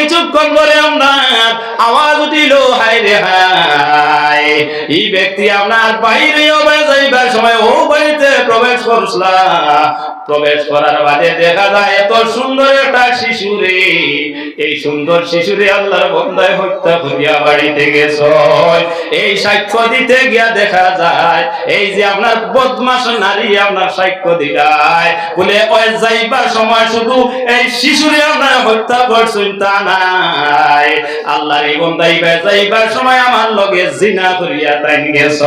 কিছুক্ষণ পরে আপনার আওয়াজ উঠিল, হায় রে হায়, এই ব্যক্তি আপনার বাইরে যাইবার সময় ও বাড়িতে প্রবেশ করছিলা, প্রবেশ করার বাদে দেখা যায় এত সুন্দর একটা শিশু রে, এই সুন্দর শিশুরে আল্লাহর বান্দায় হত্যা করিয়া বাড়িতে গেছ। এই সাক্ষ্য দিতে গিয়া দেখা যায় এই যে আপনার বদমাশ নারী আপনার সাক্ষ্য দিলায় বলে ওই যাইবার সময় শুধু এই শিশুরে আপনার হত্যা করছেন তা নাই, আল্লাহর এই বান্দা যাইবার সময় আমার লগে জিনা করিয়া তাই গেছ।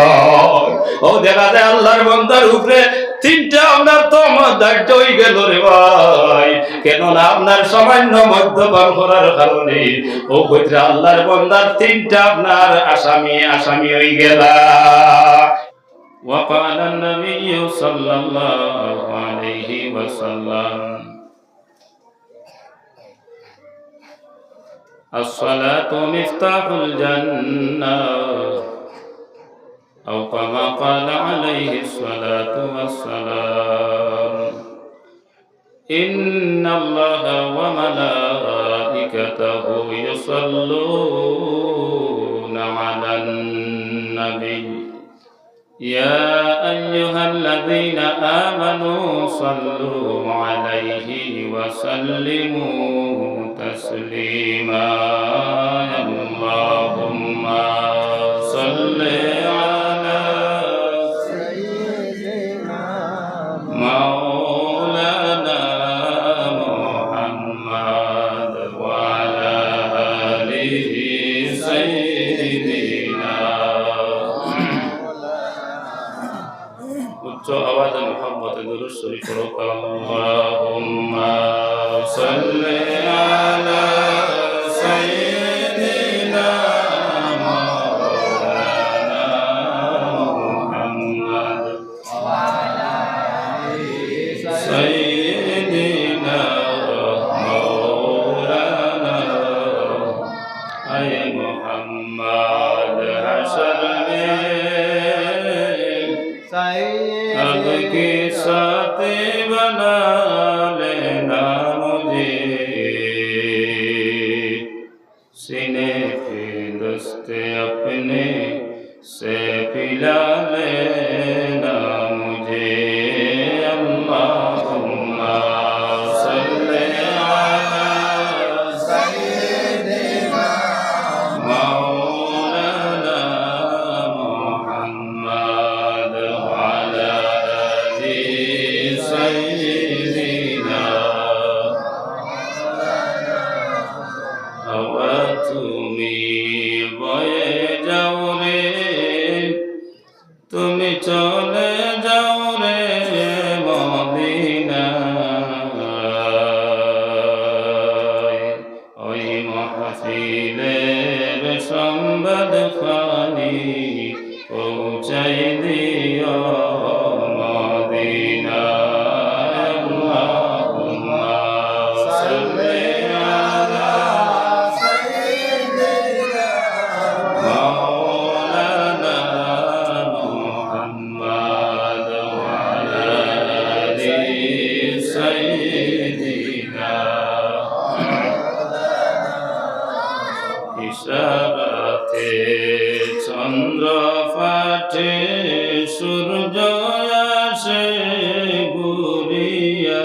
ও দেখা যায় আল্লাহর বান্দার উপরে তিনটা আপনার তহমত হয়ে গেল রে ভাই, কেননা আপনার সামান্য মদ্যপান করার কারণে ও কইতে আল্লাহর বান্দার তিনটা আপনার আসামি হয়ে গেল। وقال النبي صلى الله عليه وسلم الصلاة مفتاح الجنة أو كما قال عليه الصلاة والسلام إن الله وملائكته يصلون على النبي يا أيها الذين آمنوا صلوا عليه وسلموا تسليما اللهم صل على سيدنا مولانا محمد وعلى آله سيدنا উচ্চ আওয়াজে মুহাম্মদে দুরূদ শরীফ পড়ো। আল্লাহুম্মা সাল্লি আলা সাইয়্যিদিনা মাওলানা মুহাম্মদ ওয়া আলা আলি সাইয়্যিদিনা মাওলানা আয় মুহাম্মদ হাশর মে सबके साथ बना लेना मुझे सीने पे दस्ते अपने से पिला लेना मुझे अल्लाहुम्मा सल्ली अला सय्यिदिना मौलाना मुहम्मद তুমি বয়ে যাও রে, তুমি চলে যাও রে মদিনায়, ওই মাহফিলের সংবাদ খানি পৌঁছাই দিও মদিনায়। আল্লাহুম্মা সাল্লি আলা সাইয়্যিদিনা মাওলানা মুহাম্মদ ওয়া আলা আলি সাইয়্যিদিনা ইশারাতে চন্দ্র ফাটে সূর্য আসে ঘুরিয়া,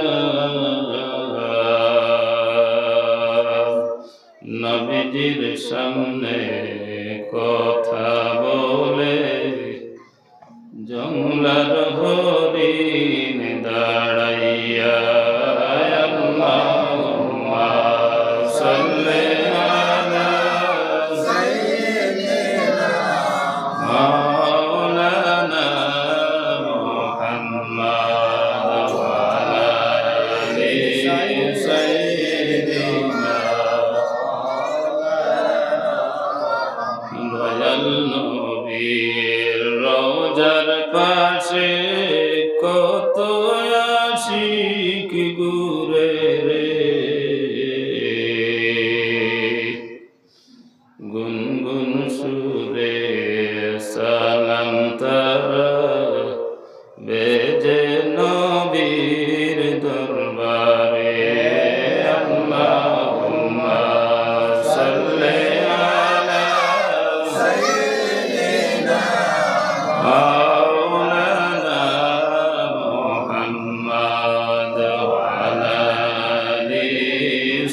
নবীজির সামনে কথা বলে জংলার হরিণ দাঁড়াইয়া। আল্লাহুম্মা সাল্লি আলা সাইয়্যিদিনা মাওলানা মুহাম্মদ ওয়া আলা আলি সাইয়্যিদিনা। দয়াল নবীর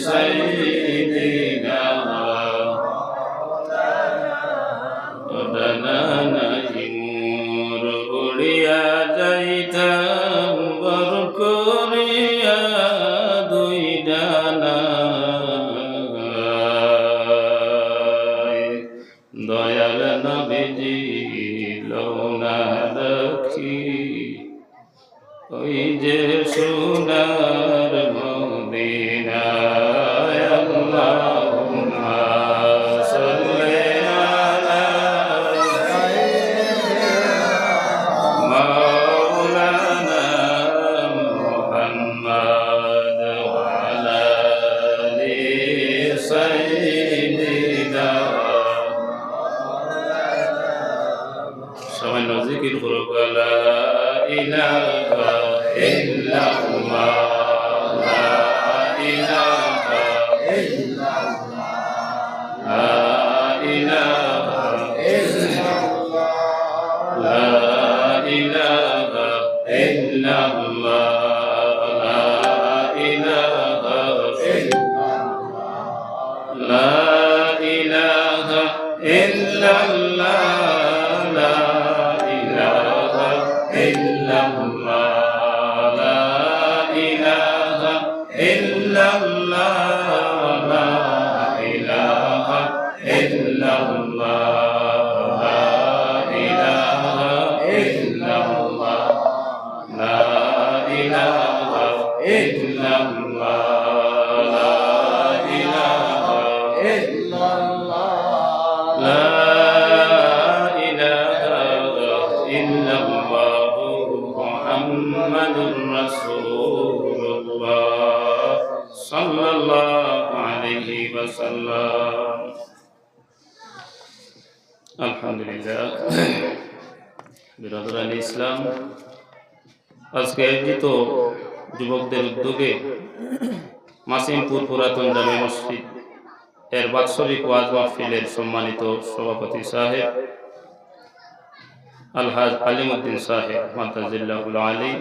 سيدنا مولانا نور উড়িয়া যাইতাম বর করিয়া দুই ডানায় দয়াল নবীজি লওনা রাখি ওই যে সোনার মদিনায় আল্লাহুম্মা সাল্লি আলা মাওলানা মুহাম্মদ ওয়া আলা আলি সাইয়্যিদিনা সামান্য জিকির করো লা ইলাহা ইল্লাল্লাহ লা ইলাহা ইল্লাল্লাহ লা ইলাহা ইল্লাল্লাহ লা ইলাহা ইল্লাল্লাহ লা ইলাহা ইল্লাল্লাহ লা ইলাহা ইল্লাল্লাহ লা ইলাহা ইল্লাল্লাহ লা ইলাহা ইল্লাল্লাহ লা ইলাহা ইল্লাল্লাহ লা ইলাহা ইল্লাল্লাহ লা ইলাহা ইল্লাল্লাহ লা ইলাহা ইল্লাল্লাহ লা ইলাহা ইল্লাল্লাহ মুহাম্মাদুর রাসূলুল্লাহ সাল্লাল্লাহু আলাইহি ওয়াসাল্লাম। আলহামদুলিল্লাহ। বিরাদরান ইসলাম, আজকে আয়োজিত যুবকদের উদ্যোগে মাসিমপুর পুরাতন জামে মসজিদ এর বাৎসরিক ওয়াজ মাহফিলের সম্মানিত সভাপতি সাহেব আলহাজ আলিমউদ্দিন সাহেব মাদ্দাজিল্লাহুল আলী,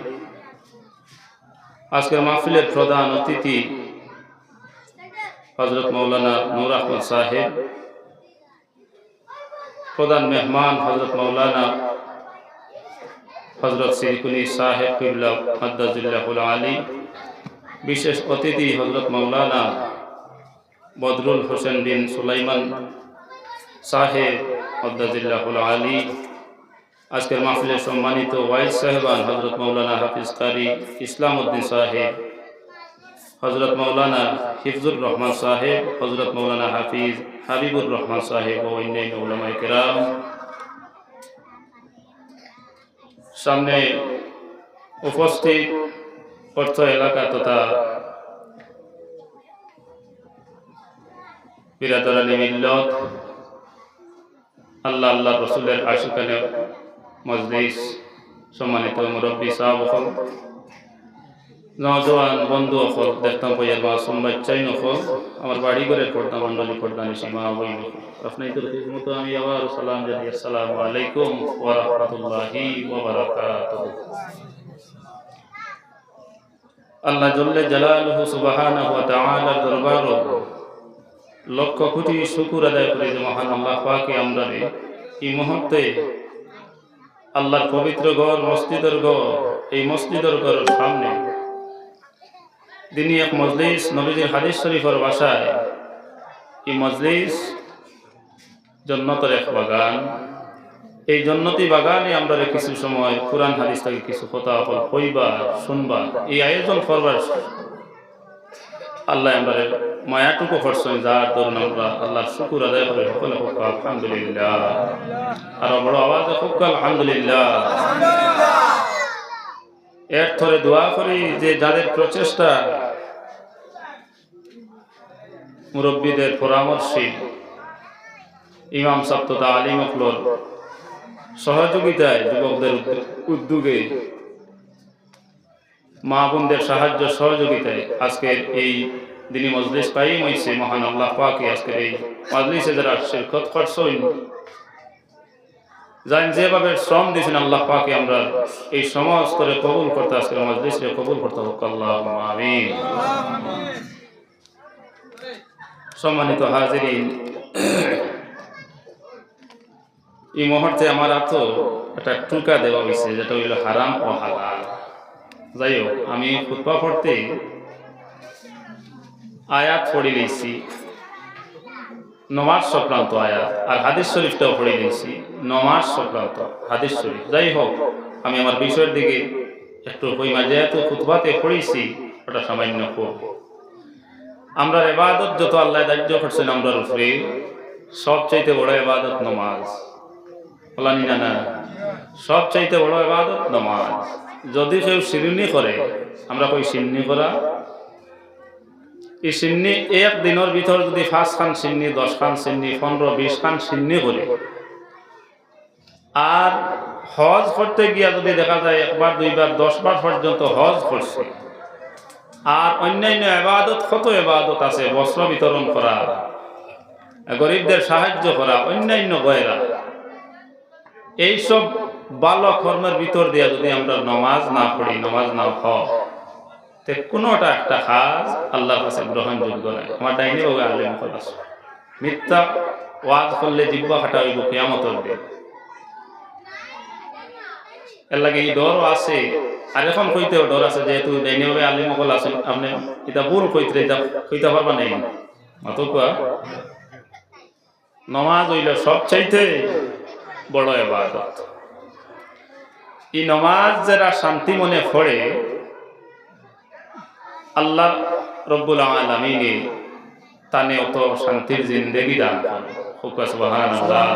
আজকের মাহফিলের প্রধান অতিথি হযরত মাওলানা নূর আহমদ সাহেব, প্রধান মেহমান হযরত মাওলানা হযরত সিরকুনি সাহেব কিবলা মাদ্দাজিল্লাহুল আলী, বিশেষ অতিথি হযরত মাওলানা বদরুল হোসেন বিন সুলাইমান সাহেব মাদ্দাজিল্লাহুল আলী, আজকের মাহফিলের সম্মানিত ওয়াইস সাহেবান হযরত মাওলানা হাফিজ কারি ইসলাম উদ্দিন সাহেব, হযরত মাওলানা হিফজুর রহমান সাহেব, হযরত মাওলানা হাফিজ হাবিবুর রহমান সাহেব ও অন্যান্য উলামায়ে কেরাম, সামনে উপস্থিত অর্থ এলাকা তথা বিরাদরানি মিল্লত, আল্লাহ আল্লাহ রসুলের আশিকানে মজলিস, সম্মানিত মুরব্বী সাহেব, নওজোয়ান বন্ধু অফল দেখতাম পয়ার মাসুম বাচ্চাই নফল, আমার বাড়ি ঘরের পর্দা মন্ডলী পর্দানি সীমা বই আপনাদের খিদমত আমি আবার সালাম জানাই। আসসালামু আলাইকুম ওয়া রাহমাতুল্লাহি ওয়া বারাকাতুহু। আল্লাহ জল্লে জালালুহু সুবহানাহু ওয়া তাআলার দরবার লক্ষ কোটি শুকর আদায় করি যে মহান আল্লাহ পাকে আমরা এই মুহূর্তে আল্লাহর পবিত্র ঘর মসজিদের ঘর, এই মসজিদের ঘরের সামনে দিনী এক মজলিস, নবীজির হাদিস শরীফের ভাষায় এই মজলিস জান্নাতের এক বাগান। এই জান্নাতি বাগানে আমরা কিছু সময় কুরআন হাদিস থেকে কিছু কথা হইবা শুনবা, এই আয়োজন করবার আল্লাহ আমরা মায়াটুকু করছেন, যার দরুন আমরা আল্লাহর শুকর আদায় করে সকলে হোক আলহামদুলিল্লাহ। আর বড় আওয়াজে হোক আলহামদুলিল্লাহ। এর থরে দোয়া করি যে যাদের প্রচেষ্টা, মুরব্বীদের পরামর্শে, ইমাম সাহেব তথা আলিম অফলর সহযোগিতায়, যুবকদের উদ্যোগে, মা বোনদের সাহায্য সহযোগিতায় আজকের এই দিনী মজলিস কায়েম হয়েছে। মহান আল্লাহ পাকে আজকের এই মজলিসে যারা শিরকত করছেন, যান যেভাবে শ্রম দিয়েছেন আল্লাহ পাকে আমরা এই সমস্ত কবুল করতে, আজকের মজলিসে কবুল করতে হোক আল্লাহুম্মা আমিন। সম্মানিত হাজিরিন, এই মুহূর্তে আমার হাতে একটা টুকা দেওয়া হয়েছে, যেটা হইল হারাম ও হালাল। যাই হোক, আমি খুতবা পড়তে আয়াত পড়ে নিয়েছি, নমাজ সংক্রান্ত আয়াত, আর হাদিস শরীফটাও পড়ে নিয়েছি, নমাজ সংক্রান্ত হাদিস শরীফ। যাই হোক, আমি আমার বিষয়ের দিকে একটু কইমা, যেহেতু খুতবাতে পড়েছি ওটা সামান্য হোক। আমরা ইবাদত যত আল্লাহ দায়িত্ব করছেন আমরার উপরে, সবচাইতে বড় ইবাদত নমাজ। বলানি না, সবচাইতে বড় ইবাদত নমাজ। যদি কেউ শিরনি করে, আমরা কই সিন্নি করা, এই সিন্নি এক দিনের ভিতর যদি 5 খান সিন্নি, 10 খান সিন্নি, 15-20 খান সিন্নি করে, আর হজ করতে গিয়া যদি দেখা যায় 1বার 2বার 10 বার পর্যন্ত হজ করছে, আর অন্যান্য ইবাদত, কত ইবাদত আছে, বস্ত্র বিতরণ করা, গরিবদের সাহায্য করা, অন্যান্য গয়রা, এইসব ভালো কর্মের ভিতর দিয়া যদি আমরা নমাজ না পড়ি, নমাজ না হয়, তে কোনোটা একটা কাজ আল্লাহর কাছে গ্রহণযোগ্য নয়। আমার ডাইনি বাবু আলেম খলাস, মিথ্যা ওয়াজ করলে জিহ্বা কাটা হইব কিয়ামতের দিন। এর লাগে এই ডর আছে, আর এখন কইতেও ডর আছে, যেহেতু ডাইনি বাবু আলেম খল আছেন, আপনি এটা ভুল কইতে পারবা নাই। অতঃপর নমাজ হইল সবচাইতে বড় ইবাদত। এই নমাজ যারা শান্তি মনে পড়ে, আল্লাহ রব্বুল আলামিন তানে অত শান্তির জিন্দেগি দান করেন। সুবহানাল্লাহ।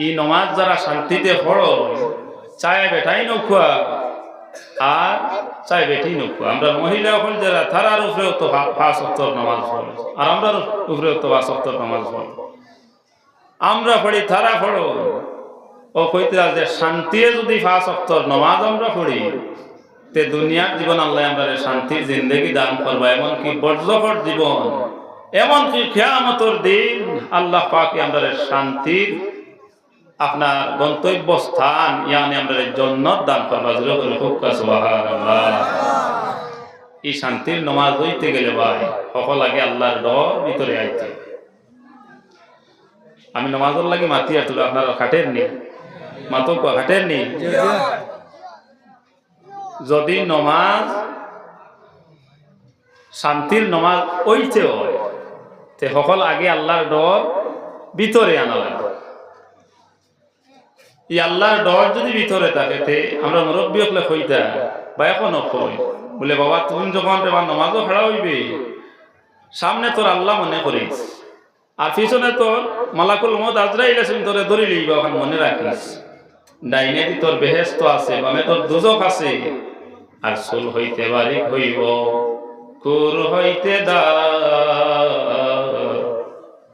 এই নমাজ যারা শান্তিতে পড়ো, চায় বেটাই নৌকা আর চায় বেটি নৌকা। আমরা মহিলা হল যারা, তারার উপরেও তো 5 ওয়াক্ত নামাজ পড়ো, আর আমরার উপরেও তো 5 ওয়াক্ত নামাজ পড়ো। আমরা পড়ি, তারা পড়ো। ও কইতরা যে শান্তিতে যদি 5 ওয়াক্ত নামাজ আমরা পড়ি, তে দুনিয়ার জীবন আল্লাহ আমরা শান্তির জিন্দেগি দান করবা, এমনকি বর্জকর জীবন, এমনকি কিয়ামতের দিন আল্লাহ পাক আমরা শান্তির আপনার গন্তব্য স্থান, ইয়ানি আমরা জান্নাত দান করবা। সুবহানাল্লাহ। এই শান্তির নামাজ হইতে গেলে ভাই সকল আগে আল্লাহর ডর ভিতরে আইতে। আমি নামাজের লাগি মাতি আর তুলে, আপনারা খাটের নি, মাতো খাটের নি। যদি নমাজ শান্তির নমাজ ওইতে হয়, তে সকল আগে আল্লাহর ডর ভিতরে আনা লাগে। এই আল্লাহর ডর যদি ভিতরে থাকে, তে আমরা মুরব্বী হলে কইতা বা এখনো কই, বলে বাবা তুমি যখন তোমার নমাজও খাড়া হইবে, সামনে তোর আল্লাহ মনে করিস, আর পিছনে তোর মালাকুল মউত আজরাইল আছেন, তোরে ধরে লইবা, ওখানে মনে রাখিস। ডাইনে দি তোর বেহেশত আছে, বামে তোর দুজক আছে, আর সুল হইতে বারিক হইব, কুর হইতে দা,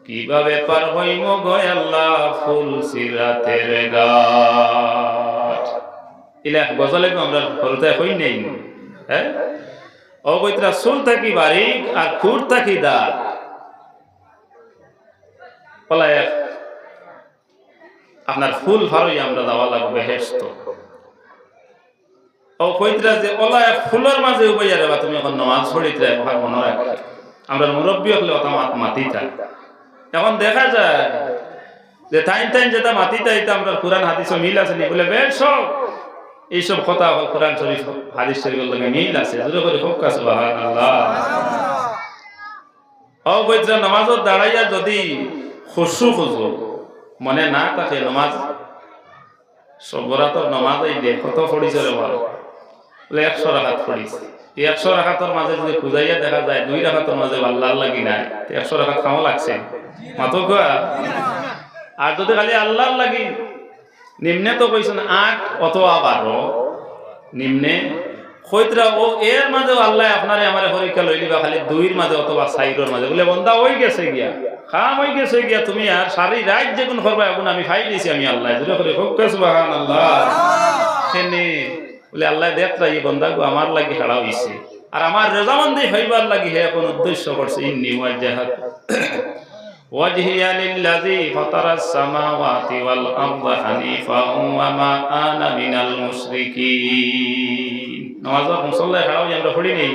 কিভাবে পার হইম গো আল্লাহ ফুল সিরাতের ঘাট। ইলা গজলে আমরা করতে কই নেই, হ্যাঁ ও কইতরা সুল থাকি বারিক আর খুর থাকি দা, পলায় আপনার ফুল ফারই আমরা যাওয়া লাগবে বেহেশত। ও কইতরা যে ওলা ফুলের মাঝে উবাইয়া রে, তুমি এখন নামাজ পড়িতে ভাগ মনে রাখি। আমরা মুরব্বী হলে অত মাতি থাক। এখন দেখা যায় যে টাইম যেটা মাতি তাইতে আমরা কোরআন হাদিস মিল আছে নি, বলে বেশ সব এইসব কথা কোরআন শরীফ হাদিস শরীফের লগে মিল আছে। জোরে করে হোক সুবহানাল্লাহ। ও কইতরা নামাজত দাঁড়াইয়া যদি খুশু খুঁজো মনে না থাকে, নামাজ সবরাতর নামাজ এই দে কত পড়িছে রে বল, বলে 100 রাকাত পড়িছে। 100 রাকাতের মাঝে যদি খুঁজাইয়া দেখা যায় 2 রাকাতের মাঝে আল্লাহর লাগি নাই, 100 রাকাত খাওয়া লাগছে মাতো গা। আর যদি খালি আল্লাহর লাগি, নিম্নে তো কইছেন 8 অথবা 12, নিম্নে কইতরা ও এর মাঝে আল্লাহ আপনারে আমারে পরীক্ষা লই দিবা, খালি 2 এর মাঝে অথবা 4 এর মাঝে, বলে বন্দা ওই গেছে গিয়া, খাম হয়ে গেছে গিয়া, তুমি আর সারি রাত যেগুন করবা এখন আমি খাই দিয়েছি আমি আল্লাহ। জোরে করে হোক সুবহানাল্লাহ। সেনে বলে আল্লাহ দেখরা এই বন্দা গো আমার লাগি খাড়া হইছে, আর আমার রেজামন্দি হইবার লাগি হে এখন উদ্দেশ্য করছে, ইন্নী ওয়াজহাত ওয়াজহিয়া লিল্লাযী ফাতারাস সামাওয়াতি ওয়াল আরদা হানিফা ওয়া মা আনা মিনাল মুশরিকিন। নামাজ মুসল্লায় খাড়া হই আমরা পড়ি নেই,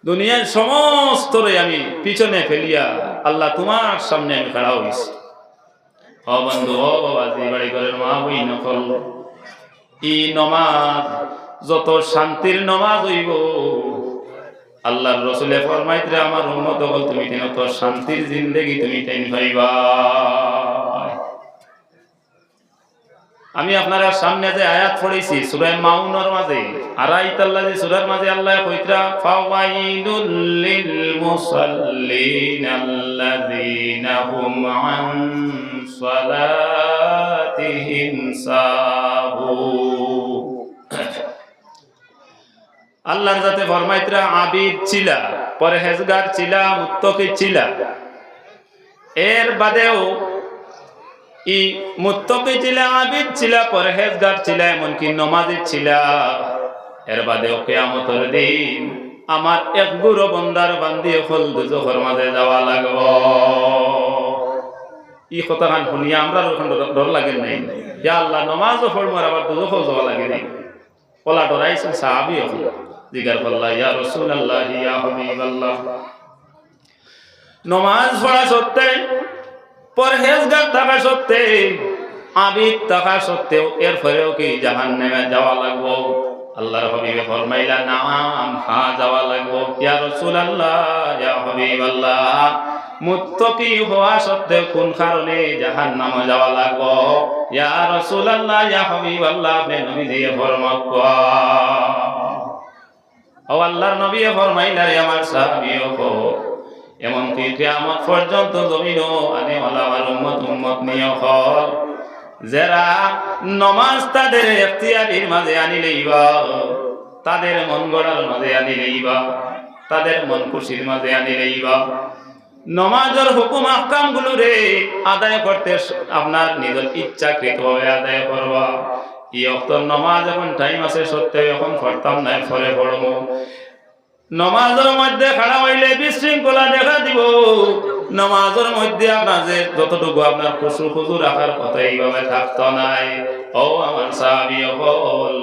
দুনিয়ার সমস্তরে আমি পিছনে ফেলিয়া আল্লাহ তোমার সামনে আমি খাড়া হইছি। ও বন্ধু, ও বাবাজি, বাড়ি ঘরের মা বই নকল, ই নমাজ যত শান্তির নমাজ হইব, আল্লাহর রাসূলে ফরমাইতরা আমার উম্মত হল তুমি তত শান্তির জিন্দেগি তুমি টাইম পাইবা। আমি আপনারা সামনে যে আয়াত পড়েছি সূরা মাউনের মাঝে, আরাইতাল্লাযী সূরার মাঝে আল্লাহ কইতরা ফাওয়াইলুল লিল মুসাল্লিনাল্লাযীনা হুম আন সালাতিহিম সাহুন। আল্লাহর যাতে ফরমাইতরা আবিদ ছিলা, পরহেজগার ছিলা, মুত্তাকি ছিলা, এর বাদেও ই মুত্তাকি ছিলা, আবিদ ছিলা, পরহেজগার ছিলা, এমনকি নমাজি ছিলা, এর বাদেও কিয়ামতের দিন আমার এক গুরু বান্দার বান্দি হল দুজখের মাঝে যাওয়া লাগব। ই কথাখান শুনিয়া আমরা ওখান ডর লাগে নাই, ইয়া আল্লাহ নমাজও পড়ব আর আবার দুজখও যাওয়া লাগে নাই। ওলা ডরাইছেন সাহাবী হল, জিজ্ঞাসা করলা ইয়া রাসূলুল্লাহ ইয়া হাবিবাল্লাহ, নমাজ পড়া সত্ত্বে, পরহেজগার থাকা সত্ত্বে, আবিদ থাকা সত্ত্বেও এরপরেও কি জাহান্নামে যাওয়া লাগবো? আল্লাহর হাবিবে ফরমাইলা নাম, হ্যাঁ যাওয়া লাগবো। ইয়া রাসূলুল্লাহ ইয়া হাবিবাল্লাহ, মুত্তাকি হওয়া সত্ত্বেও কোন কারণে জাহান্নামে যাওয়া লাগবো? ইয়া রাসূলুল্লাহ ইয়া হাবিবাল্লাহ, আপনি নবীজি ফরমান ও আল্লাহর নবী ফরমাইলা রে আমার সাহাবীও কো, এমনকি কিয়ামত পর্যন্ত জমিনও আনেওয়ালা আমার উম্মত নিয়ে হল যারা নমাজ তাদের ইখতিয়ারের মাঝে আনি লইবা, তাদের মন গড়ার মাঝে আনি লইবা, তাদের মন খুশির মাঝে আনি লইবা, নমাজের হুকুম আহকাম গুলো রে আদায় করতে আপনার নিজের ইচ্ছাকৃতভাবে আদায় করবা। ই অক্তর নমাজ এখন টাইম আছে সত্যি, এখন পড়তাম না, পরে পড়বো। নমাজের মধ্যে খাড়া হইলে বিশৃঙ্খলা দেখা দিব। নমাজের মধ্যে আপনার যে যতটুকু আপনার খুশু রাখার কথা এইভাবে থাকতো নাই। ও আমার সাহাবী হল,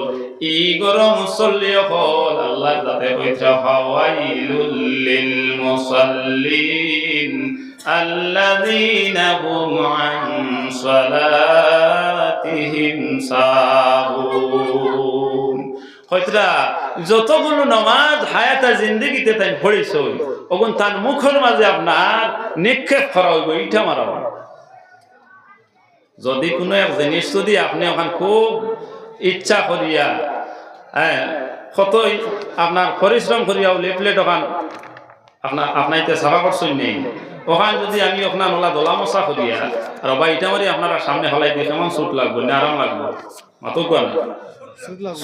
ই গরম মুসল্লি হল, আল্লাহ যাতে কইতা ফাওয়াইলুল লিল মুসাল্লিন আল্লাযীনা হুম আন সালাতিহিম সাহুন। হয়তরা যতগুলো নামাজ হায়াতা জিন্দেগিতে তাই পড়েছ, ওগুন তার মুখের মাঝে আপনার নিক্ষেপ করা হইব, ইটা মারা। যদি কোনো এক জিনিস যদি আপনি ওখান খুব ইচ্ছা করিয়া, হ্যাঁ কতই আপনার পরিশ্রম করিয়া লেপলেট ওখান আপনার সাফা করছেন নেই, ওখান যদি আমি ওখানে নোলা দোলা মশা করিয়া আর বা ইটা মারি আপনারা সামনে হলাই দিয়ে কেমন সুট লাগবে না আরাম লাগবে? মাতো কোয়া না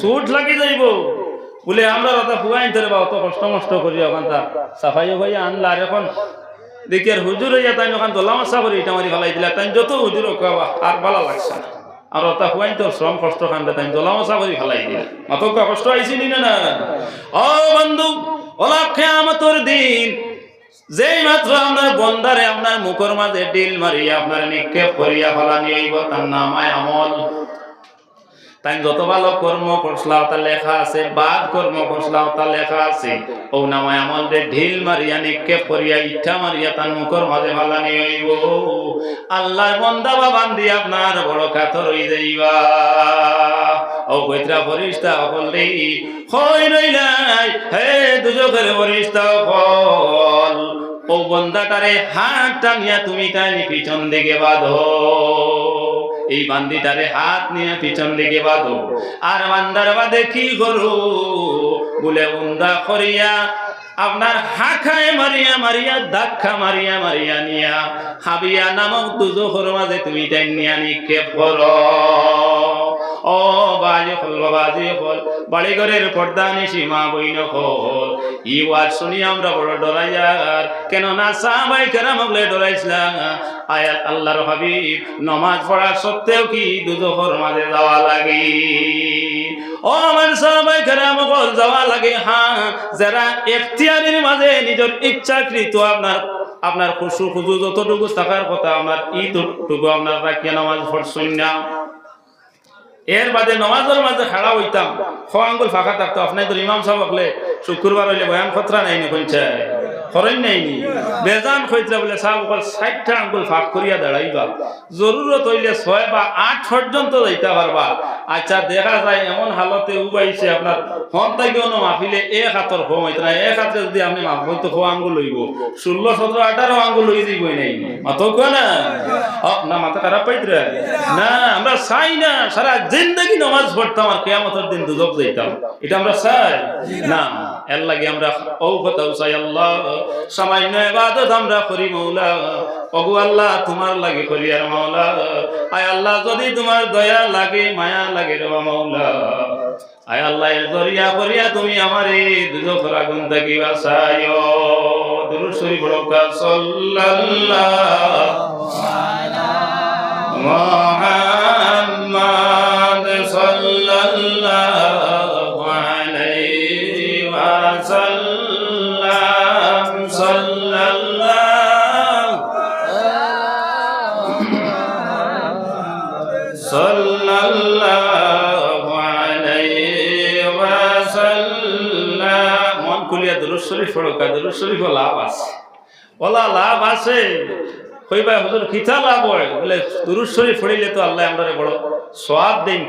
সুট লাগি যাইব বলে আমরা ওটা ফুয়াইন ধরে বা অত কষ্ট করিয়া ওখান তা সাফাইও ভাই আনলা। আর এখন দেখি আর হুজুর হইয়া তাই ওখান দোলা মশা করি ইটা মারি ফেলাই দিলা, তাই যত হুজুর আর ভালো লাগছে না। আর ওটা ফুয়াইন তোর শ্রম কষ্ট খান্ডে তাই দোলা মশা করি ফেলাই দিলা, মাতো কষ্ট আইসি নি না? ও বন্ধু, ওলা কিয়ামতের দিন যেই মাত্র আপনার বন্দারে আপনার মুখের মাঝে ডিল মারিয়া আপনার নিক্ষেপ করিয়া ফেলানি হইব, তার নামায় আমল। তাই যত ভালো কর্ম করছলাও তা লেখা আছে, বাদ কর্ম করছলাও তা লেখা আছে। ও নামায় আমল দে ঢিল মারিয়া নিক্ষেপ করিয়া ইচ্ছা মারিয়া তার মুখের মাঝে ফেলানি হইব। আল্লাহ বন্দা বা বান্দি আপনার বড় কাতর হই যাইবা। ও কইত্রা ফরিস্তা হল রে হই রইলাই, হে দুজকের ফরিস্তা হল, ও বন্দাটারে হাত টানিয়া তুমি তাই পিছন দিকে বাঁধো। এই বান্দিটারে হাত নিয়ে পিছন দিকে বাঁধো। আর বান্দার বাদে কি করো বলে উন্দা করিয়া আপনার হাখায় মারিয়া মারিয়া দাক্ষা মারিয়া মারিয়া নিয়া হাবিয়া নামক দুজখের মাঝে তুমি তাই নিয়া নিক্ষেপ করো। ও বাজি হল, বাবাজি হল, বাড়ি ঘরের পর্দা নিশি মা বইন হল, ই ওয়াজ শুনি আমরা বড় ডরাইয়ার। কেননা সাহাবায়ে কেরাম হলে ডরাইছিলাম আয়াত আল্লাহর হাবিব নামাজ পড়া সত্ত্বেও কি দুজখের মাঝে যাওয়া লাগে। ও আমার সাহাবায়ে কেরাম হল যাওয়া লাগে, হ্যাঁ যারা ইখতিয়ারের মাঝে নিজের ইচ্ছাকৃত আপনার খুশু যতটুকু থাকার কথা আপনার ইটুকু আপনার রাখিয়া নামাজ পড়ছেন না, এর বাদে নমাজের মাঝে খাড়া হইতাম খ আঙ্গুল ফাঁকা থাকতো আপনি তো ইমাম সাহেব হলে শুক্রবার হইলে বয়ান খতরা নাইনি কোনছে খরচ নাইনি বেজান খৈতরা বলে সাহেব বল 60টা আঙ্গুল ফাঁক করিয়া দাঁড়াইবা জরুরত হইলে 6 বা 8 পর্যন্ত যাইতে পারবা আচ্ছা দেখা যায় এমন হালতে উবাইছে আপনার হন তাইকেও মাহফিলে এক হাতর ফোম হইতে না এক হাতে যদি আপনি মাফ হইতো খো আঙ্গুল লইব 16 17 18 আঙ্গুল লই যাইবই নাই মাথা কো না না মাথা খারাপ পাইতরা না আমরা চাই না সারা জিন্দেগি নামাজ পড়তাম আর কিয়ামতের দিন দুজক যাইতাম এটা আমরা চাই না এর লাগি আমরা ও কথা চাই আল্লাহ সামান্য ইবাদত আমরা করি মাওলা ওগো আল্লাহ তোমার লাগি করি আর মাওলা আয় আল্লাহ যদি তোমার দয়া লাগে মায়া লাগে রে মাওলা আয় আল্লাহ এর জরিয়া করিয়া তুমি আমারে দুজকের আগুন থেকে বাঁচাইও দুরূদ শরীফ পড়ো সাল্লাল্লাহু আলা মুহাম্মাদ সাল্লাল্লাহু আলাইহি ওয়াসাল্লাম সাল্লাল্লাহু আলাইহি ওয়াসাল্লাম মন খুলিয়া দুরূদ শরীফ পড়ো দুরূদ শরীফ লাভ আছে ওলা লাভ আছে কইবা হুজুর কিতা লাভ হয় বলে দুরূদ শরীফ পড়িলে তো আল্লাহ আমারে বড় সওয়াব দেন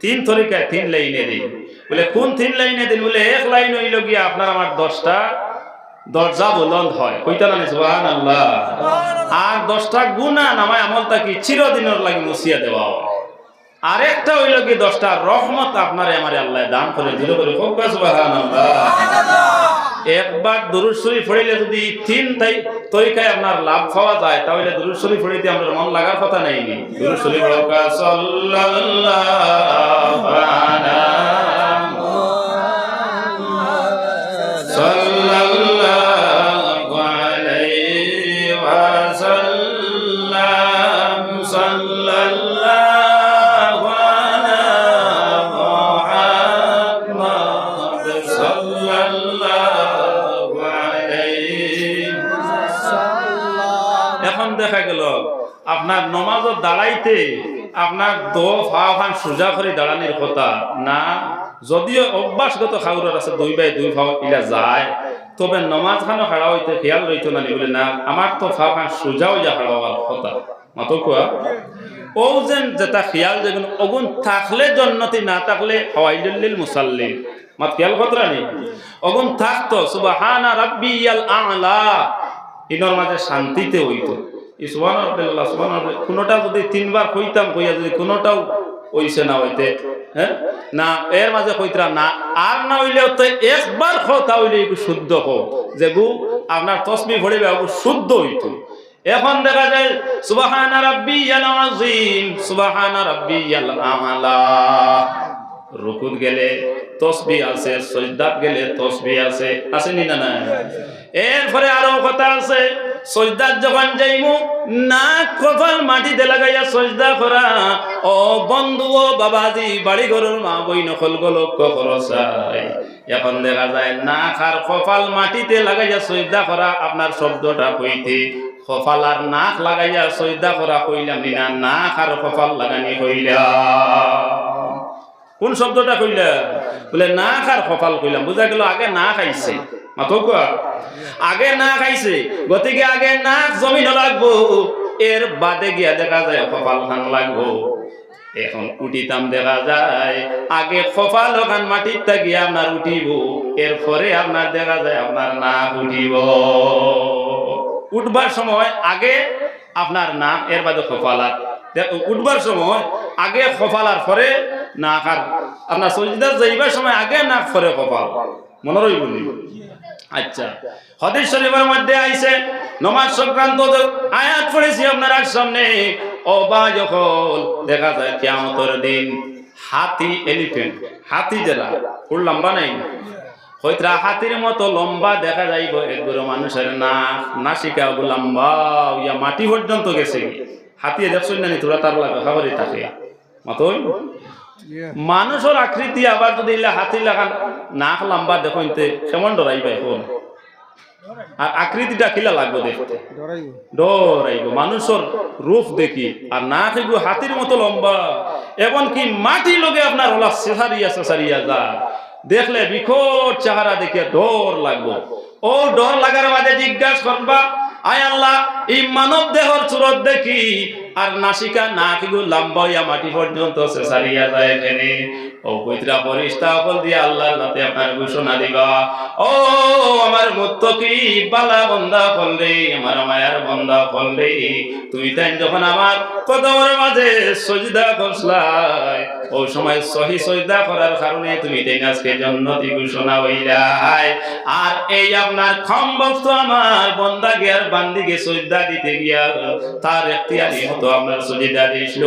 তিন তরিকায় 3 লাইনে দেন বলে কোন 3 লাইনে দেন বলে এক লাইন হইল গিয়া আপনার আমার 10টা দরজা বুলন্দ হয় কইতা না সুবহানাল্লাহ আর 10টা গুনাহ নামায় আমলটা কি চিরদিনের লাগি মুছিয়া দেওয়া আরেকটা হইল কি 10টা রহমত আপনারে আমারে আল্লাহ দান করে দিল করে সুবহানাল্লাহ একবার দুরূদ শরীফ পড়িলে যদি 3 তরিকায় আপনার লাভ পাওয়া যায় তাহলে দুরূদ শরীফ পড়িতে আমাদের মন লাগার কথা নাই দুরূদ শরীফ পড়ো সাল্লাল্লাহু আলা সাল্লাল্লাহু আলাইহি ওয়াসাল্লাম সাল্লাল্লাহু আলা মুহাম্মাদ সাল্লাল্লাহু আলাইহি ওয়াসাল্লাম এখন দেখা গেল আপনার নামাজের দাঁড়াইতে আপনার দো ফাওয়ান সোজা করে দাঁড়ানোর কথা না যদিও অভ্যাসগত খাউরার আছে 2 বাই 2 ফাও ইলা যায় তবে নামাজ খানো খাড়া হইতে খেয়াল রইতো না বলে না আমার তো ফাওয়ান সোজা হইয়া খাড়া হওয়ার কথা মাতো কোয়া ও যেটা খেয়াল যেগুন অগুন থাকলে জন্নতি না থাকলে ফাওয়াইলুল লিল মুসাল্লিন মাত খেয়াল খতরা নেই অগুন থাকতো সুবহানা রাব্বিয়াল আ'লা ইনর মাঝে শান্তিতে হইতো সুবহানাল্লাহ সুবহানাল্লাহ কোনটা যদি 3 বার কইতাম কইয়া যদি কোনটাও হইছে না হইতে হ্যাঁ না এর মাঝে কইতরা না আর না হইলেও তো একবার কথা হইলে একটু শুদ্ধ হো যেগু আপনার তাসবিহ পড়িবে একটু শুদ্ধ হইতো এখন দেখা যায় সুবহানা রাব্বিয়াল আযীম সুবহানা রাব্বিয়াল আ'লা রুকুত গেলে তাসবিহ আছে সিজদাত গেলে তাসবিহ আছে আসেনি না না এরপরে আরো কথা আছে সজদা যখন যাইমু না কপাল মাটিতে লাগাইয়া সজদা করা ও বন্ধু ও বাবাজি বাড়ি ঘরের মা বই নকল লক্ষ্য করছাই এখন দেখা যায় না খার কপাল মাটিতে লাগাইয়া সজদা করা আপনার শব্দটা কইতে কপাল আর নাক লাগাইয়া সজদা করা কইলাম না না খার কপাল লাগানি কইলাম কোন শব্দটা কইলা বলে না খার কপাল কইলাম বুঝা গেল আগে না খাইছে মাতো কোয়া আগে না খাইছে গতিকে আগে নাক জমিন লাগবো এর বাদে গিয়া দেখা যায় কপাল খান লাগবো এখন উঠিতাম দেখা যায় আগে কপাল খান মাটিতে গিয়া আপনার উঠিব এরপরে আপনার দেখা যায় আপনার নাক উঠিব উঠবার সময় আগে আপনার নাক এর বাদে কপাল আর উঠবার সময় আগে কপাল আর পরে নাক আর আপনার সজদা যাইবার সময় আগে নাক পরে কপাল মনে রইব আচ্ছা হাদিস শরীফের মধ্যে আইছে নামাজ সংক্রান্ত আয়াত পড়েছি আপনার সামনে ও বা যখন দেখা যায় কিয়ামতের দিন হাতি এলিফ্যান্ট হাতি যেটা খুব লম্বা নাই হয়তো হাতির মতো লম্বা দেখা যাইব একগুলো মানুষের নাসিকা লম্বা ইয়া মাটি পর্যন্ত গেছে হাতি দেখছেন না তোরা তার লাগে খবরই থাকে মতই মানুষের আকৃতি আবার যদি হাতি লাগান নাক লম্বা দেখতে কেমন ডরাইবে এখন আর আকৃতিটা কিলা লাগবো দেখতে ডরাইব মানুষের রূপ দেখি আর না খেগু হাতির মতো লম্বা এমনকি মাটি লগে আপনার ওলা সেসারিয়া যা দেখলে বিকট চেহারা দেখে ডর লাগবো ও ডর লাগার মাঝে জিজ্ঞাসা করবা আয় আল্লাহ এই মানব দেহর চুরত দেখি আর নাসিকা নাক গু লম্বা হইয়া মাটি পর্যন্ত সেসারিয়া যায় এখানে ও পবিত্রা ফেরেশতা বল দিয়া আল্লাহর নাতে আপনার ঘোষণা দিবা ও আমার মুত্তাকি বালা বান্দা বললে আমার মায়ার বান্দা বললে তুমি তাই যখন আমার কদমের মাঝে সিজদা করছলাই ও সময় সহি সিজদা করার কারণে তুমি তাই আজকে জান্নাতি ঘোষণা হইলাই আর এই আপনার সম্ভবত আমার বান্দাকে আর বান্দিকে সিজদা দিতে গিয়া তার ইখতিয়ারি মতো আপনার সিজদা দিছিল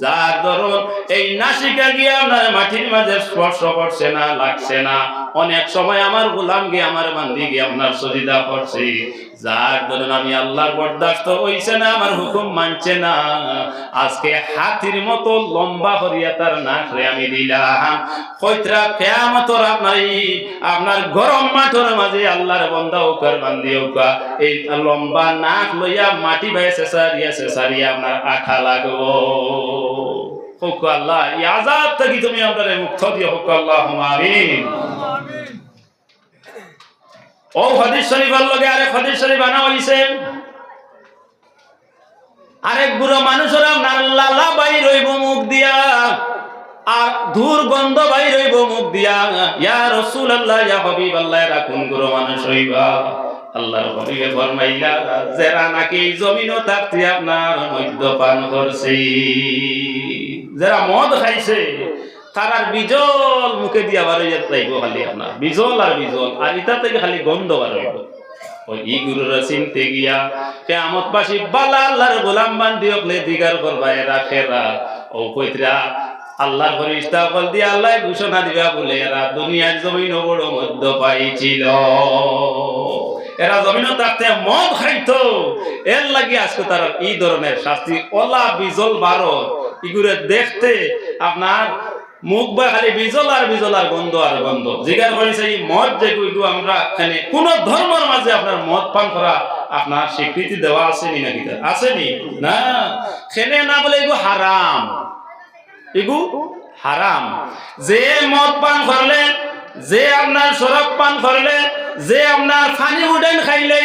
যার দরুন এই নাসিকা গিয়া আপনার মাটির মাঝে স্পর্শ করছে না লাগছে না অনেক সময় আমার গোলাম গিয়ে আমার বান্দি গিয়ে আপনার সিজদা করছে যার দরুন আমি আল্লাহর বরদাস্ত হইছে না আমার হুকুম মানছে না আজকে হাতির মতো লম্বা করিয়া তার নাক রে আমি দিলাম কইতরা কিয়ামতের আপনার গরম মাঠের মাঝে আল্লাহর বান্দা ওকার বান্দি ওকা এই লম্বা নাক লইয়া মাটি ভাই সেসারিয়া আপনার আঠা লাগবো হোক আল্লাহ এই আযাব থেকে তুমি আমাদের মুক্ত দিও হোক আল্লাহুম্মা আমিন ও হাদিস শরীফের লগে আরেক হাদিস শরীফ আনা হইছে আরেক বুড়ো মানুষরা নাল্লালা বাইর হইব মুখ দিয়া আর দুর্গন্ধ বাইর হইব মুখ দিয়া ইয়া রাসূলুল্লাহ ইয়া হাবিবাল্লাহ এরা কোন বুড়ো মানুষ হইবা আল্লাহর হাবিবে ফরমাইলা যারা নাকি জমিনও থাকতে আপনার মদ্যপান করছে যারা মদ খাইছে তারার বিজল মুখে দিয়া বার হইয়া যাইব খালি আপনার বিজল আর ইটা থেকে খালি গন্ধ বার হইব ওই ইগুরুর চিনতে গিয়া কিয়ামতবাসী বালা আল্লাহর গোলাম বান্দি হকলে দিগার করবা এরা ফেরা ও কইতরা আল্লাহর ফেরেশতা বল দিয়া আল্লাহ ঘোষণা দিবা বলে এরা দুনিয়ার জমিন বড় মদ্যপায়ী ছিল এরা জমিনও থাকতে মদ খাইতো এর লাগি আজকে তারা এই ধরনের শাস্তি ওলা বিজল বারো ইগুরে দেখতে আপনার মুখ বা খালি বিজল আর গন্ধ জিগার করেছে এই মদ যে কইগু আমরা এখানে কোন ধর্মের মাঝে আপনার মদ পান করা আপনার স্বীকৃতি দেওয়া আসেনি নাকি আসেনি না খেনে না বলে এগু হারাম যে মদ পান করলে যে আপনার শরাব পান করলে যে আপনার পানি উডেন খাইলে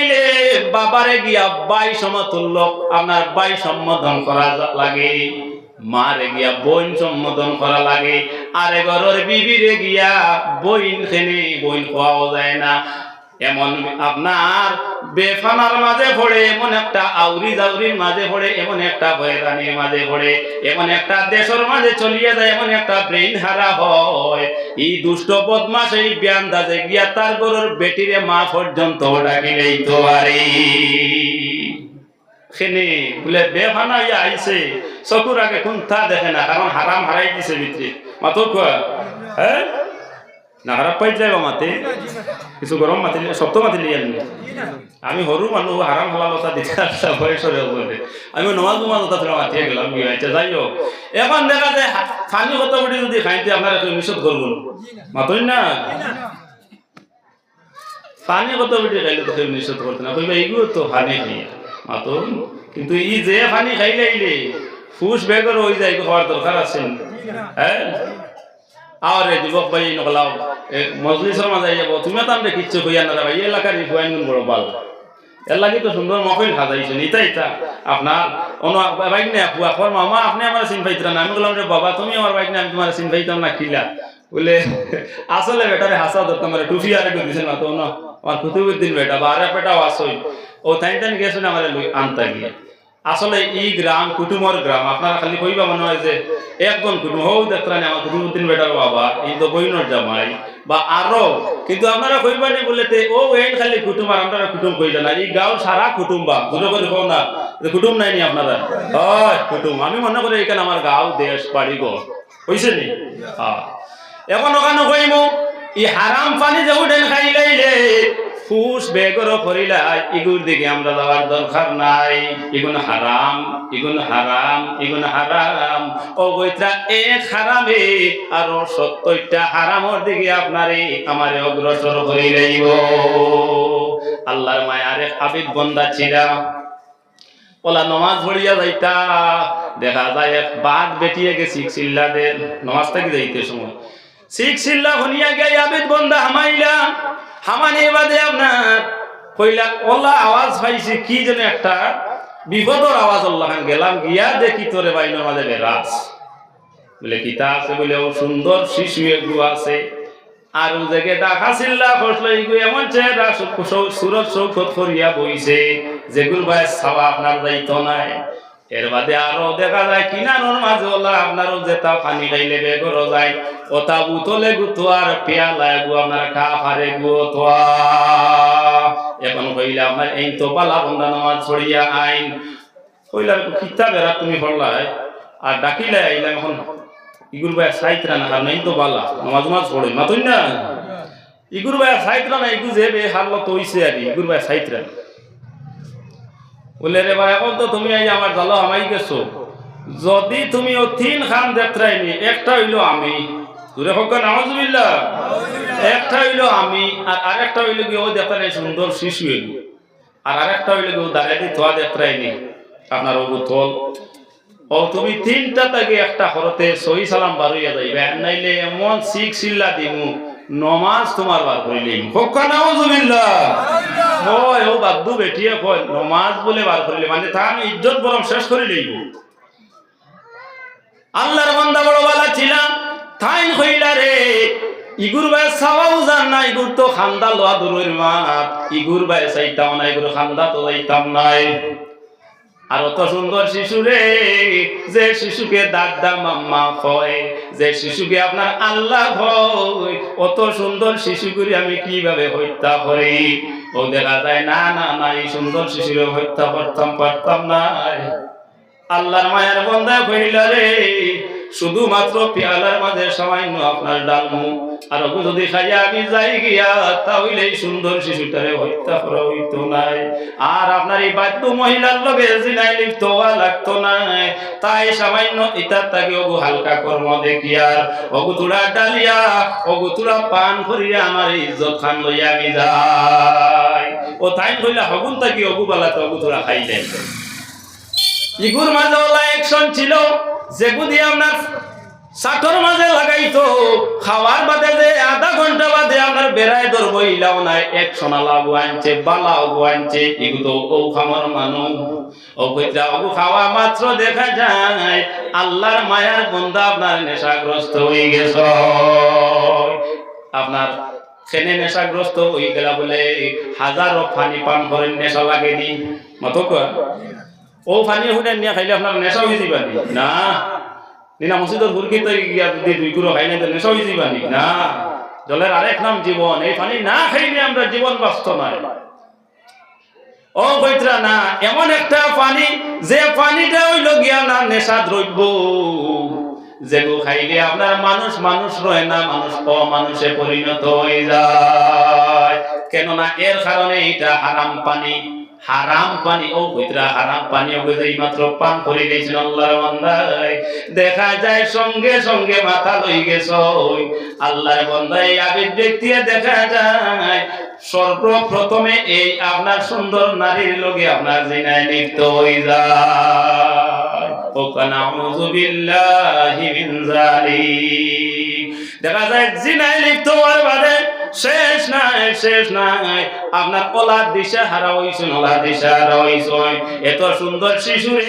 বাবারে গিয়া বাই সমতুল্য আপনার বাই সম্বোধন করা লাগে মারে গিয়া বইন সম্বোধন করা লাগে আরে ঘরের বিবিরে গিয়া বইন খেনে বইন খাওয়াও যায় না এমন আপনার বেফানার মাঝে পড়ে এমন একটা আউরি জাউরির মাঝে পড়ে এমন একটা ভয়রানির মাঝে পড়ে এমন একটা দেশের মাঝে চলিয়ে যায় এমন একটা ব্রেইন হারা হয় এই দুষ্ট বদমাশ এই বিয়ান্দাজে গিয়া তার ঘরের বেটিরে মা পর্যন্ত ডাকিলেই তো আরে খেনে বলে বেফানা হইয়া আইছে চকুর আগে কোনটা দেখে না কারণ হারাম হারাই দিছে ভিতরে মাতো কোয়া হ্যাঁ না খারাপ পাই যাইবা মাতে কিছু গরম মাতিলে সপ্ত মাতিলে আমি সরু মানুষ হারাম হালালতা দিতে বয়সের বলে আমি নমাজ মাতিয়ে গেলাম যাই হোক এখন দেখা যায় ফানি কত বড়ি যদি খাইতে আপনার নিষেধ করবো মাতই না ফানি কত বড়ি খাইলে তো নিষেধ করতে না কইবা এইগুলো তো ফানি খাই মাতো কিন্তু ই যে ফানি খাইলে আইলে ফুস বেগর হয়ে যায় খাওয়ার দরকার আছে হ্যাঁ আর যুবক ভাই নকলাও মজলিসের মাঝে যাব তুমি তো আমরা কিচ্ছু কইয়া না ভাই এলাকার রিফাইন বড় বাল এর লাগি তো সুন্দর মকইল সাজাইছেন এটা আপনার অন্য বাইক নিয়ে আপুর মামা আপনি আমার চিন পাইতেন আমি বললাম রে বাবা তুমি আমার বাইক নিয়ে আমি তোমার চিন পাইতাম না খিলা বলে আসলে বেটারে হাসা ধরতাম মানে টুফি আরে দিছে না তো না আমার কুতুবুদ্দিন বেটা বা আরে বেটাও আসই ও তাই গেছেন আমার আনতা গিয়ে আসলে এই গ্রাম কুটুমর গ্রাম আপনারা খালি কইবা মনে হয় যে একজন কুটুম হও দেখলেন আমার কুতুবুদ্দিন বেটার বাবা এই তো বইনর জামাই বা আরো কিন্তু আপনারা কইবা নি বলেতে ও এই খালি কুটুম আর আমরা কুটুম কইলা না এই গাঁও সারা কুটুম বা দুটো করে কও না কুটুম নাই নি আপনারা হয় কুটুম আমি মনে করি এখানে আমার গাঁও দেশ বাড়ি গো হইছে নি হ্যাঁ এখন ওখানে কইমু এই হারাম পানি যে উঠেন খাইলাইলে ফুস বেগর করিলা ইগুর দিকে আমরা যাওয়ার দরকার নাই ইগুন হারাম ও বইতা এক হারামে আরো 70টা হারামর দিকে আপনারে আমারে অগ্রসর করি যাইব আল্লাহর মায়ার এক আবিদ বন্দা ছিলা ওলা নমাজ পড়িয়া যাইতা দেখা যায় এক বাদ বেটিয়ে গেছি চিল্লাদের নমাজ থেকে যাইতে সময় শিখ চিল্লা শুনিয়া গিয়ে আবিদ বন্দা হামাইলা হামানি বাদে আপনার কইলা ওলা আওয়াজ পাইছি কি যেন একটা বিপদর আওয়াজ আল্লাহ গেলাম গিয়া দেখি তোরে বাইনের মাঝে বেরাস বলে কিতা আছে বলে ও সুন্দর শিশু এগু আছে আর ও জায়গায় ডাকা চিল্লা ফসল এগু এমন চেহারা সুরত চৌখত করিয়া বইছে যেগুলো ভাই ছাওয়া আপনার যাইতো নাই এর বাদে আরো দেখা যায় কিনানোর মাঝে ওলা আপনারও যেটা পানি খাইলে বেগর যায় ওটা বুতলে গুতো আর পেয়ালা গু আপনার খা ফারে গু তোয়া এখন কইলে আপনার এই তো পালা বন্ধা নামাজ ছড়িয়া আইন কইলা কিতা বেড়া তুমি পড়লাই আর ডাকিলে আইলাম এখন ইগুর ভাই সাইতরা না কারণ এই তো বালা নামাজ নামাজ পড়ে মাতুই না ইগুর ভাই সাইতরা না ইগু যে বে হারলো তো হইছে আর ইগুর ভাই সাইতরা বলে রে ভাই এখন তো তুমি আই আমার জালো আমাই গেছো যদি তুমি ও তিন খান দেখরাইনি একটা হইলো আমি তুরে হক নাউজুবিল্লাহ একটা হইলো আমি আর আরেকটা হইলো কি ও দেখরাই সুন্দর শিশু এগু আর আরেকটা হইলো কি ও দাঁড়াইতে তোয়া দেখরাইনি আপনার ও বুতল ও তুমি তিনটা থেকে একটা হরতে সহি সালাম বারইয়া যাইবে নাইলে এমন শিখ চিল্লা দিমু নমাজ তোমার বার করিলিম হক নাউজুবিল্লাহ হয় ও বাদ্দু বেটিয়ে কয় নমাজ বলে বার করিলে মানে তা আমি ইজ্জত বরং শেষ করে লইব আল্লাহর বান্দা বড় বালা ছিলাম থাইন কইলা রে ইগুর ভাই সাওয়াও জান না ইগুর তো খান্দা লওয়া দূরের মাত ইগুর ভাই চাইতাম না ইগুর খান্দা তো যাইতাম নাই আর অত সুন্দর শিশু রে যে শিশুকে দাদা মাম্মা হয় যে শিশুকে আপনার আল্লাহ হয় অত সুন্দর শিশুগুলি আমি কিভাবে হত্যা করি ও দেখা যায় না না না এই সুন্দর শিশুরে হত্যা পারতাম না আল্লাহর মায়ের বন্দা কইলা রে শুধুমাত্র পেয়ালার মাঝে সামান্য আপনার ডালমু আর ওকে যদি খাইয়া আমি যাই গিয়া তাহলে এই সুন্দর শিশুটারে হত্যা করা হইতো নাই আর আপনার এই বাদ্য মহিলার লগে জিনাই লিপ্ত হওয়া লাগতো না তাই সামান্য ইতার তাকে ওগু হালকা কর্ম দেখিয়ার ওগু তুলা ডালিয়া ওগু তুলা পান করিয়া আমার ইজ্জত খান লইয়া আমি যাই ও তাই কইলা হগুন তাকি ওগু বালাতে ওগু তুলা খাইলেন ইগুর মাঝে ওলা একশন ছিল যেগু দিয়ে আপনার সাঠর মাঝে লাগাইতো খাওয়ার বাদে যে আধা ঘন্টা বাদে আপনার বেড়ায় ধরবো ইলাও নাই একশন লাগু আনছে বালাও আনছে এগু তো ও খামার মানুষ ও কইরা ও খাওয়া মাত্র দেখা যায় আল্লাহর মায়ার বন্দা আপনার নেশাগ্রস্ত হয়ে গেছ আপনার খেনে নেশাগ্রস্ত হয়ে গেলা বলে হাজারো পানি পান করেন নেশা লাগে নি মতো কর ও পানি হুডে নিয়ে খাইলে আপনার নেশা হয়ে যাবানি না নিনা মসজিদের হুরকি তো গিয়া যদি দুই গুঁড়ো খাই না তো নেশা হয়ে যাবানি না জলের আরেক নাম জীবন এই পানি না খাইলে আমরা জীবন বাঁচত নয় ও কইত্রা না এমন একটা পানি যে পানিটা হইল গিয়া না নেশা দ্রব্য যেগু খাইলে আপনার মানুষ মানুষ রয় না মানুষ অমানুষে পরিণত হয়ে যায় কেননা এর কারণে এটা হারাম পানি ও কইত্রা হারাম পানি ওকে যেই মাত্র পান করে দিয়েছেন আল্লাহর বান্দায় দেখা যায় সঙ্গে সঙ্গে মাথা লই গেছ আল্লাহর বান্দায় আবিদ ব্যক্তি দেখা যায় সর্বপ্রথমে এই আপনার সুন্দর নারীর লগে আপনার জিনায় লিপ্ত হয়ে যায় ও নাউযু বিল্লাহি মিন যালিক দেখা যায় জিনায় লিপ্ত হওয়ার বাদে শেষ নাই আপনার ওলাদ দিশা হারা হইছেন এত সুন্দর শিশু